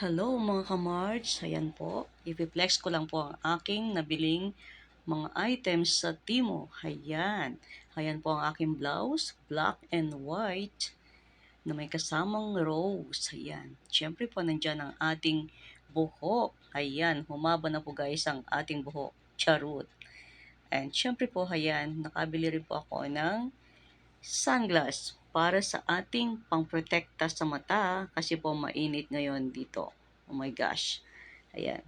Hello mga kamarch, ayan po. I-flex ko lang po ang aking nabiling mga items sa Timo. Ayan. Ayan po ang aking blouse, black and white, na may kasamang rose. Ayan. Siyempre po nandyan ang ating buhok. Ayan, humaba na po guys ang ating buhok. Charot. And siyempre po, ayan, nakabili rin po ako ng sunglass para sa ating pangprotekta sa mata kasi po mainit ngayon dito. Oh my gosh. Ayan.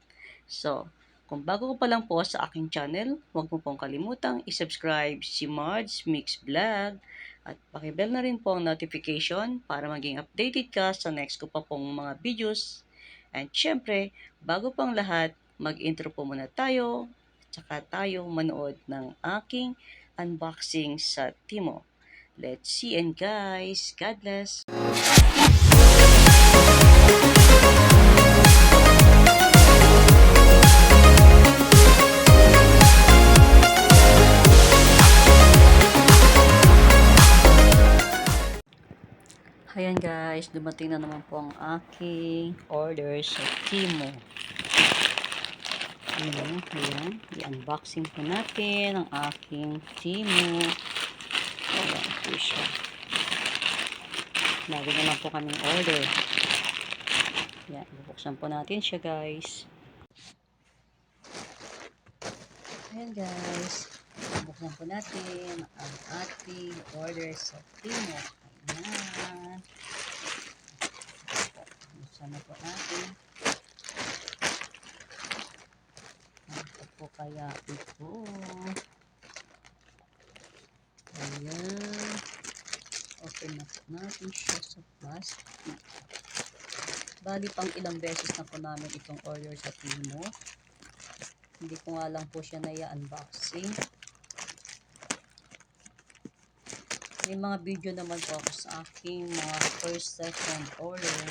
So, kung bago ko pa lang po sa aking channel, huwag mo pong kalimutang i-subscribe si Marge Mix Vlog at pakibell na rin po ang notification para maging updated ka sa next ko pa pong mga videos. And syempre, bago pang lahat, mag-intro po muna tayo tsaka tayo manood ng aking unboxing sa Timo. Let's see and guys, God bless! Ayan guys, dumating na naman po ang aking order sa Timo. Ayan. I-unboxing po natin ang aking Timo. Ayan po siya. Bago na lang po kaming order. Ayan, bubuksan po natin siya guys. Ayan guys, bubuksan po natin ang ating order sa Timo. Ayan. Buksan na po natin. Ano po kaya ito? Ayan. Open na po natin siya sa plastic. Bali pang ilang beses na po namin itong order sa Timo. Hindi ko nga lang po siya na-unboxing. May mga video naman po ako sa aking mga first, second order,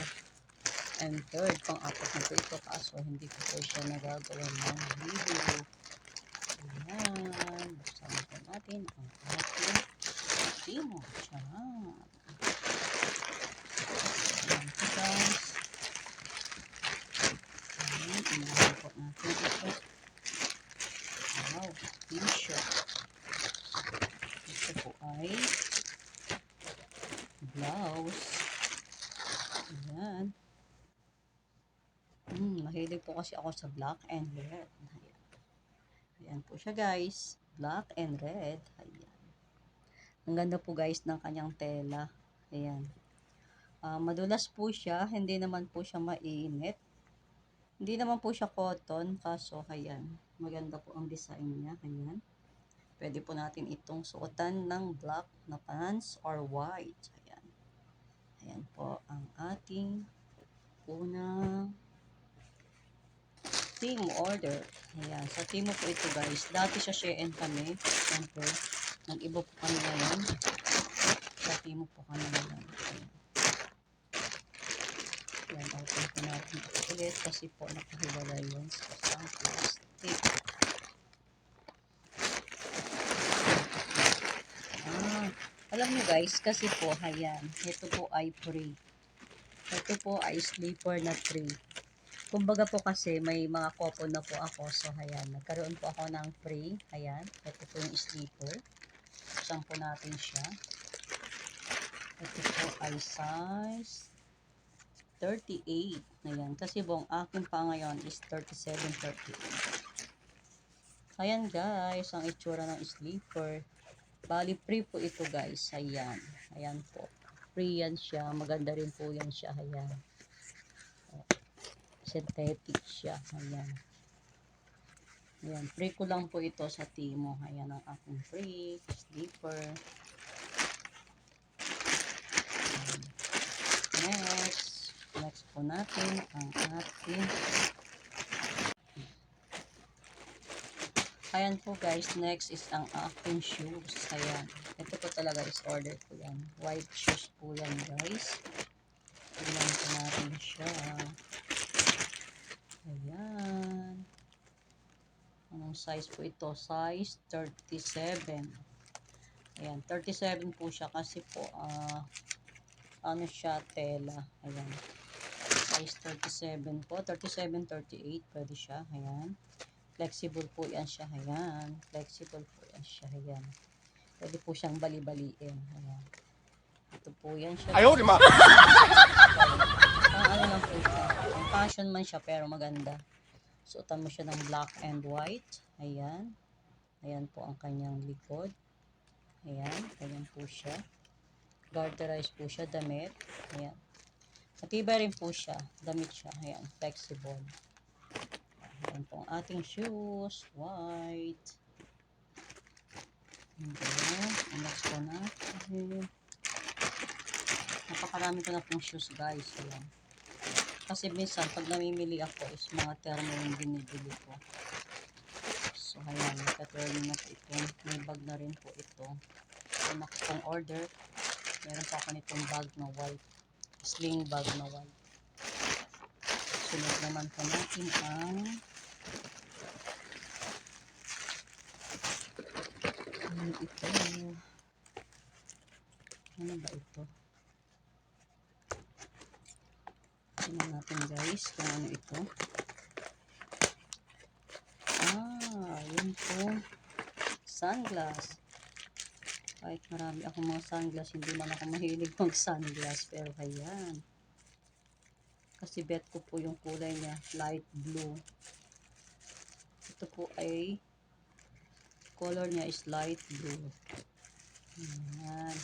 and third, pang-apat na po ito. Kaso hindi ko po siya nagagawa ng video. Ayan. Buksan po natin ang ating Timo. Ayan. Ayan po guys. Ayan. Inahin po natin ito. Wow. T-shirt. Ito po ay blouse. Ayan. Mahilig po kasi ako sa black and red. Ayan. Ayan po siya guys. Black and red. Ayan. Ang ganda po guys ng kanyang tela. Ayan. Madulas po siya. Hindi naman po siya mainit. Hindi naman po siya cotton. Kaso ayan. Maganda po ang design niya. Ayan. Pwede po natin itong suotan ng black na pants or white. Ayan. Ayan po ang ating unang Timo order. Ayan. Sa Timo po ito guys. Dati sa Shein kami. Siyempre, nag-iba po kami ngayon. Sa Timo po kami ngayon. Ayan. Ayan. Open po natin ito ulit kasi po nakahiwalay yun sa isang plastic. Alam nyo guys, kasi po, ayan. Ito po ay free. Ito po ay sleeper na free. Kumbaga po kasi may mga coupon na po ako. So, ayan. Nagkaroon po ako ng free. Ayan. Ito po yung sleeper. Buksan po natin siya. Ito po ay size 38. Ayan. Kasi po ang aking pa ngayon is 37, 38. Ayan guys. Ang itsura ng sleeper. Bali free po ito guys. Ayan. Ayan po. Free yan siya. Maganda rin po yan siya. Ayan. Synthetic siya. Ayan. Ayan. Free ko lang po ito sa Timo. Ayan ang aking free sleeper. Next po natin ang ating ayan po guys. Next is ang aking shoes. Ayan. Ito po talaga is order ko yan. White shoes po yan guys. Tingnan po natin siya. Ayan. Anong size po ito? Size 37. Ayan, 37 po siya kasi po ano siya, tela. Ayan. Size 37 po. 37, 38. Pwede siya. Ayan. Flexible po yan siya. Ayan. Flexible po yan siya. Ayan. Pwede po siyang bali-baliin. Ayan. Ito po yan siya. Ayaw, di ma! Ang ano lang po siya. Ang fashion man siya pero maganda. Suotan mo siya ng black and white. Ayan. Ayan po ang kanyang likod. Ayan. Ayan po siya. Garterized po siya. Damit. Ayan. Matibay rin po siya. Damit siya. Ayan. Flexible. Ayan po ang ating shoes. White. Ayan. Ang next po na. Ayan. Napakarami ko na pong shoes guys. Ayan. Kasi minsan pag namimili ako is mga termo yung binibili ko. So ayan, katulad na po ito. May bag na rin po ito. Kung nakapang order, meron pa ako nitong bag na white. Sling bag na white. Sunod naman po natin ang ano ito? Ano ba ito? Tingnan natin guys kung ano ito. Yun po. Sunglass. Kahit marami akong mga sunglass, hindi man ako mahilig mag sunglass. Pero ayan. Kasi bet ko po yung kulay niya, light blue. Ito po ay color niya is light blue. Ayan.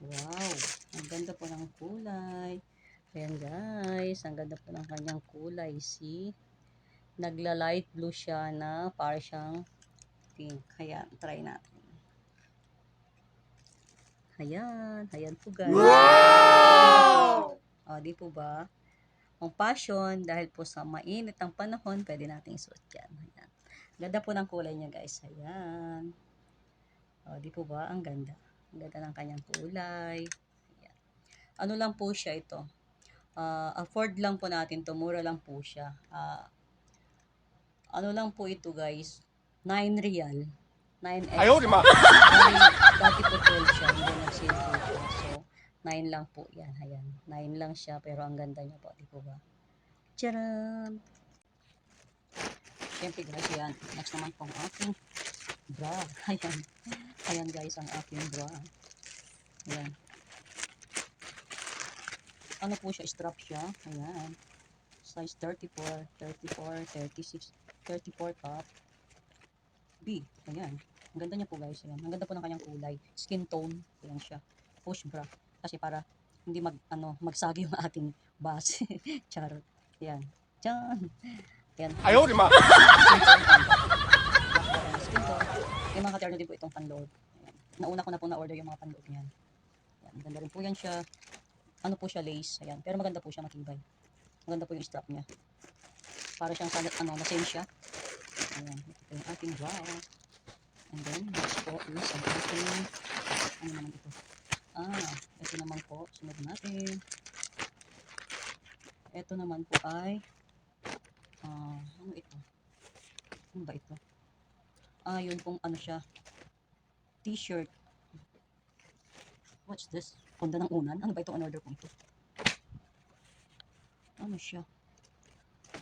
Wow. Ang ganda po ng kulay. Ayan guys, ang ganda po ng kanyang kulay. See? Nagla-light blue siya na para siyang pink. Ayan, try natin. Ayan, ayan po guys. Wow! O, di po ba? Ang passion, dahil po sa mainit ang panahon, pwede nating isuot yan. Ayan. Ganda po ng kulay niya guys. Ayan. O, di po ba? Ang ganda. Ang ganda ng kanyang kulay. Ayan. Ano lang po siya ito? Afford lang po natin to. Mura lang po siya. Ano lang po ito guys, 9 real. 9 extra. Ayaw, di ma! Dati po 12 siya, hindi nag-sale po siya. So, 9 lang po yan. Ayan, 9 lang siya, pero ang ganda niya po. Di po ba? Tcharam! Siyempre guys, ayan. Next naman po ang aking bra. Ayan. Ayan guys, ang aking bra. Ayan. Ano po siya, strap siya. Ayan. Size 34, 34, 36, 34 top. B. Ayan. Ang ganda niya po guys. Ayan. Ang ganda po ng kanyang kulay. Skin tone. Ayan siya. Push bra. Kasi para hindi magsagi yung ating base. Charot. Ayan. Diyan. Ayan. Ayaw, di ma! Skin tone. May mga katerno din po itong panloob. Ayan. Nauna ko na po na-order yung mga panloob niyan. Ayan. Ang ganda rin po yan siya. Ano po siya, lace. Ayan. Pero maganda po siya, matibay. Maganda po yung strap niya. Para siyang na-same siya. Ayan, ito po yung ating bra. And then, next po is ang ating, ano naman ito? Ito naman po, sunod natin. Ito naman po ay, ano ito? Ano ba ito? Yun pong ano siya, t-shirt. What's this? Ponda ng unan? Ano ba itong in-order po ito? Ano siya?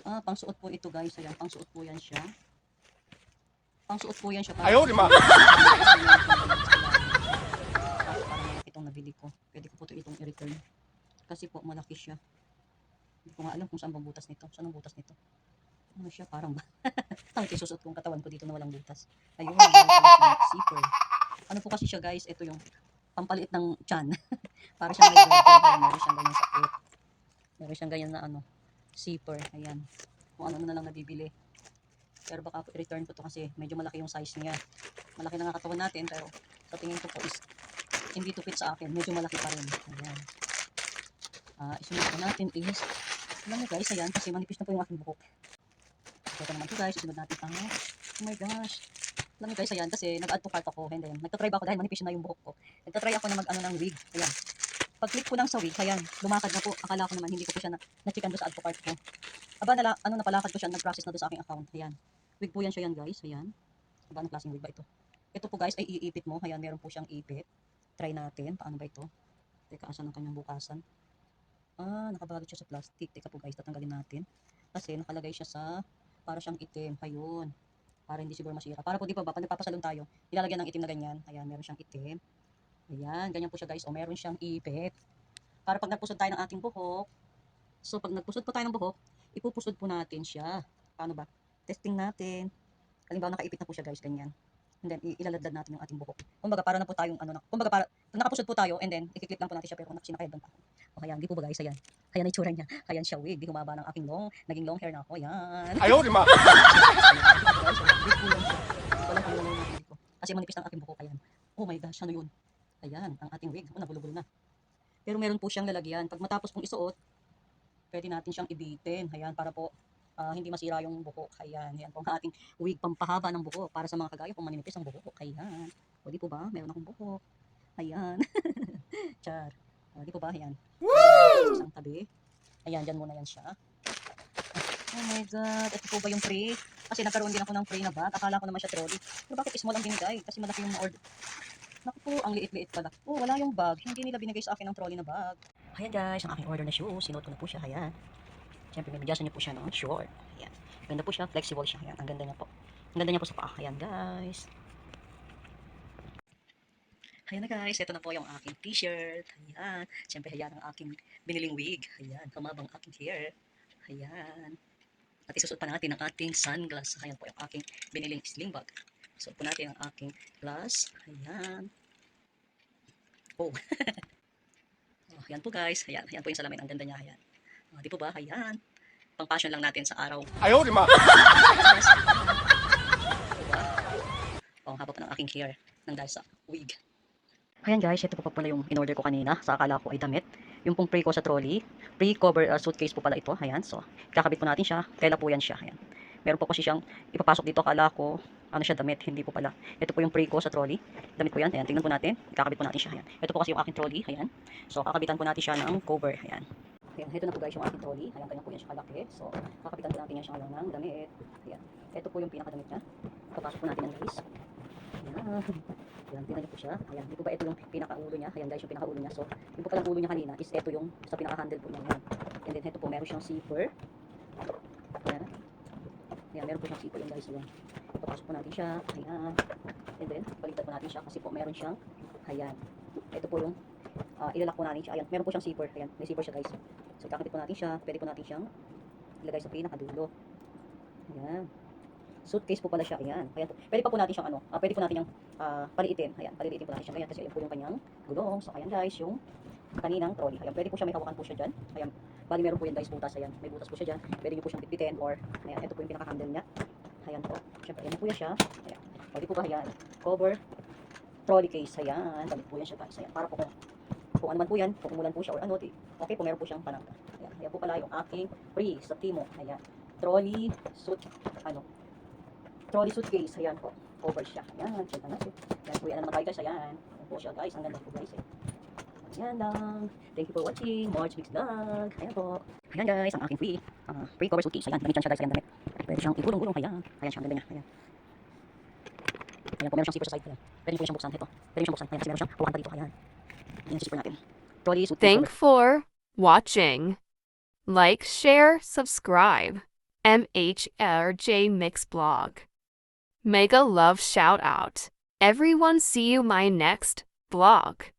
Pangsuot po ito guys. Ayan, pangsuot po yan siya. Pangsuot po yan siya. Ayaw, di ma! Parang malaki itong nabili ko. Pwede ko po itong i-return. Kasi po malaki siya. Hindi ko nga alam kung saan bang butas nito. Saan ang butas nito? Ano siya? Parang ba? Ang isusuot kong katawan ko dito na walang butas. Ayun, zipper. Ano po kasi siya guys? Ito yung pampaliit ng tiyan. Para siyang may burden. Meron siyang ganyan sa puwet. Meron siyang ganyan na ano, zipper. Ayan. Kung ano na lang nabibili. Pero baka po i-return ko to kasi medyo malaki yung size niya. Malaki na nga katawan natin pero sa tingin ko po is hindi to fit sa akin. Medyo malaki pa rin. Ayan. Isunod po natin is, alam nyo guys, ayan, kasi manipis na po yung aking buhok. Ito naman po guys, isunod natin ang, oh my gosh. Alam nyo guys, ayan, kasi nag-add to cart ako. And then, nagtatry ba ako dahil manipis na yung buhok ko. Nagtatry ako na mag-ano ng wig. Ayan. Pag-click ko lang sa wig, ayan, lumakad na po. Akala ko naman, hindi ko po siya na-checkan doon sa add to cart ko. Aba, napalakad ko siya, nag-process na doon sa aking account. Ayan. Wig po yan siya yan guys. Ayan. Aba, anong klaseng wig ba ito? Ito po guys ay iipit mo. Ayan, meron po siyang ipit. Try natin. Paano ba ito? Teka, asan ang kanyang bukasan? Nakabalot siya sa plastic. Teka po guys, tatanggalin natin. Kasi nakalagay siya sa, para siyang itim. Ayun. Para hindi siguro masira. Para po di pa ba, pag nagpapasalon tayo, nilalagyan ng itim na ganyan. Ayan, meron siyang itim. Ayan, ganyan po siya guys. O meron siyang ipit. Para pag nagpusod tayo ng ating buhok, so pag nagpusod po tayo ng buhok, ipupusod po natin siya. Paano ba? Testing natin. Halimbawa nakaipit na po siya guys, ganyan. And then ilaladlad natin yung ating buhok. Kumbaga para na po tayong kumbaga para nakapusod po tayo and then i-clip lang po natin siya pero sinakaheadband pa ako. O ayan, di po ba guys, ayan. Ayan ang itsura niya. Ayan siya wig, di humaba ng aking naging long hair na ako. Ayan. Ayaw, di ma! Walang pangalaman natin dito. Kasi manipis ang aking buhok, ayan. Oh my gosh, ano yun? Ayan, ang ating wig. Nabulubul na. Pero meron po siyang lalagyan. Pag matapos pong isuot, pwede natin siyang ibitin. Ayan, para po hindi masira yung buhok. Ayan, ayan po ang ating wig pampahaba ng buhok para sa mga kagaya kung maninipis ang buhok. Ayan. O di po ba? Meron akong buhok. Ayan. Char. O di po ba? Ayan. Woo! Isang tabi. Ayan, dyan muna yan siya. Oh my God. Ito po ba yung free? Kasi nagkaroon din ako ng free na bag. Akala ko naman siya trolley. Pero bakit small ang binigay? Kasi malaki yung order. Naku po, ang liit-liit pala. Oh, wala yung bag. Hindi nila binigay sa akin ng trolley na bag. Ayan guys, ang aking order na shoes. Sinuot ko na po siya. Ayan. Siyempre, may bigyasan niyo po siya ng short. Ayan. Ganda po siya. Flexible siya. Ayan. Ang ganda niya po. Ang ganda niya po sa paa. Ayan guys. Ayan na guys. Ito na po yung aking t-shirt. Ayan. Siyempre, ayan ang aking biniling wig. Ayan. Kamabang aking hair. Ayan. At isusot pa natin ang ating sunglass. Ayan po yung aking biniling sling bag. Suot po natin ang aking glass. Ayan. Oh. Oh, ayan po guys. Ayan. Ayan po yung salamin. Ang ganda niya. Ayan. Di po ba? Ayan. Pang passion lang natin sa araw. Ayaw, di ma! Oh, haba pa ng aking hair nang dahil sa wig. Ayan guys, ito po pala yung in-order ko kanina. Sa akala ko ay damit. Yung pong pre ko sa trolley. Pre-cover suitcase po pala ito. Ayan, so kakabit po natin siya. Tela po yan siya. Ayan. Meron po kasi siyang ipapasok dito. Akala ko ano siya, damit. Hindi po pala. Ito po yung pre ko sa trolley. Damit po yan. Ayan, tingnan po natin. Kakabit po natin siya. Ayan. Ito po kasi yung aking trolley. Ayan. So kakabitan po natin siya ng cover. Ayan. Ayan, ito na po guys yung aking trolley. Ayan, ganyan po yan siya kalaki. So, kakapitan po natin yan siya ngayon ng damit. Ayan. Ito po yung pinakadamit niya. Papasok po natin yan guys. Ayan. Ayan, tingnan niyo po siya. Ayan, di po ba ito yung pinakaulo niya? Ayan guys, yung pinakaulo niya. So, yung po palang ulo niya kanina is ito yung sa pinaka-handle po niya. Ayan. And then, ito po meron siyang zipper. Ayan. Ayan, meron po siyang zipper yan guys. Ayan. Papasok po natin siya. Ayan. And then, baliktad po natin siya kasi po meron siyang, ayan. Ito po yung ilalak po natin siya. Ayan, meron po siyang zipper. Ayan, may zipper siya guys. So, kakabit po natin siya. Pwede po natin siyang ilagay sa pinakadulo. Ayan. Suitcase po pala siya. Ayan. Ayan po. Pwede pa po natin siyang pwede po natin yung paliitin. Ayan, paliitin po natin siya. Ayan, kasi ayan po yung kanyang gulong. So, ayan guys, yung kaninang trolley. Ayan, pwede po siya, may hawakan po siya dyan. Ayan, bali meron po yan guys, butas. Ayan, may butas po siya dyan. Pwede nyo po siyang bitbitin or, ayan, ito po yung pinaka-handle niya. Ayan po. Siyempre, ayan po yan siya. Ayan. Pwede po ba, ayan, cover, trolley case. Ayan, damit po yan siya guys. Ayan, para po kung ano man po yan, kung umulan po siya or ano, okay po, meron po siyang panangga. Ayan, ayan po pala yung aking free sa Timo. Ayan, trolley suitcase. Ayan po, cover siya. Ayan, check na natin. Ayan po yan naman guys. Ayan, ayan po siya guys. Ang ganda po guys. Ayan lang. Thank you for watching March Mix Vlog. Ayan po. Ayan guys, ang aking free cover suitcase. Ayan, damit siya guys. Ayan, damit. Pwede siyang igulong-gulong. Ayan, ayan siya. Ang ganda niya. Ayan. Ayan po, meron siyang zipper sa side. Ayan. Pwede po siyang buksan. Ito. Pwede siyang buksan. Ayan, kasi meron siyang hawakan pa dito. Ayan. Ayan, zipper natin. Trolley suitcase. Thank for watching. Like, share, subscribe. MHRJ Mix Blog. Mega love shout out. Everyone see you my next vlog.